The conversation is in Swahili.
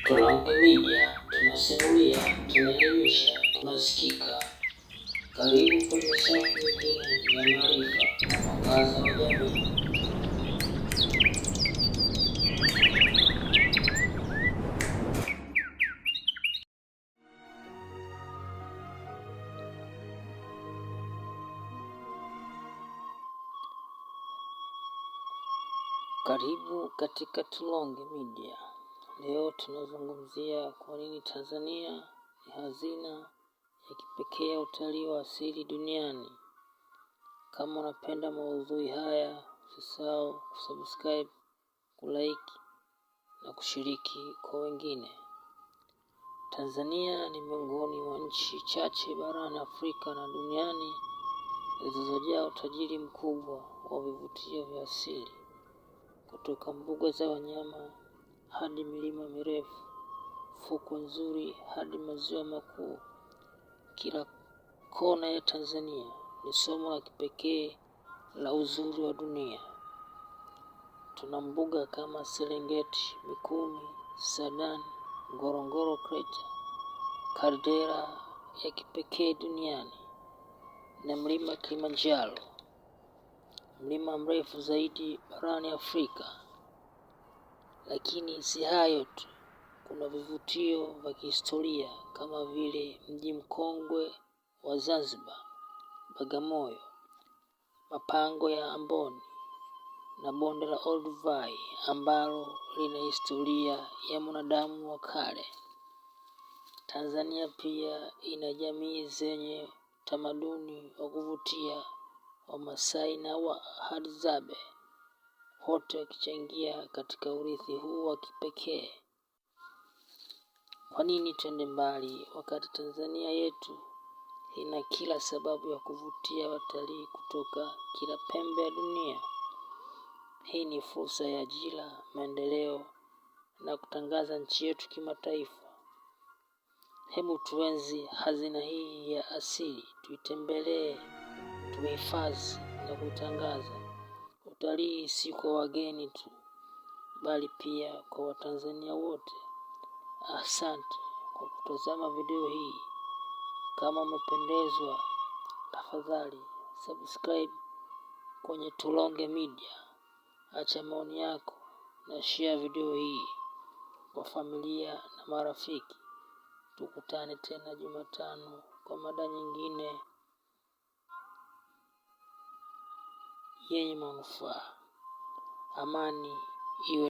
Tulonge Media, tunasimulia, tunaelimisha, tunasikika. Karibu kwenye safu nyingine ya maarifa na mwangaza wa jamii. Karibu katika Tulonge Media. Leo tunazungumzia kwa nini Tanzania ni hazina ya kipekee ya utalii wa asili duniani. Kama unapenda maudhui haya, usisahau kusubscribe, kulike na kushiriki kwa wengine. Tanzania ni miongoni mwa nchi chache barani Afrika na duniani zilizojaa utajiri mkubwa wa vivutio vya asili. Kutoka mbuga za wanyama hadi milima mirefu, fukwe nzuri hadi maziwa makuu, kila kona ya Tanzania ni somo la kipekee la uzuri wa dunia. Tuna mbuga kama Serengeti, Mikumi, Sadan, Ngorongoro Crater, Caldera ya kipekee duniani, na mlima Kilimanjaro, mlima mrefu zaidi barani Afrika. Lakini si hayo tu, kuna vivutio vya kihistoria kama vile mji mkongwe wa Zanzibar, Bagamoyo, mapango ya Amboni na bonde la Olduvai ambalo lina historia ya mwanadamu wa kale. Tanzania pia ina jamii zenye tamaduni wa kuvutia, Wamasai na Wahadzabe, wote wakichangia katika urithi huu wa kipekee. Kwa nini twende mbali wakati Tanzania yetu ina kila sababu ya kuvutia watalii kutoka kila pembe ya dunia? Hii ni fursa ya ajira, maendeleo na kutangaza nchi yetu kimataifa. Hebu tuenzi hazina hii ya asili, tuitembelee, tuhifadhi na kutangaza. Utalii si kwa wageni tu, bali pia kwa Watanzania wote. Asante kwa kutazama video hii. Kama umependezwa, tafadhali subscribe kwenye Tulonge Media. Acha maoni yako na share video hii kwa familia na marafiki. Tukutane tena Jumatano kwa mada nyingine yenye manufaa. Amani iwe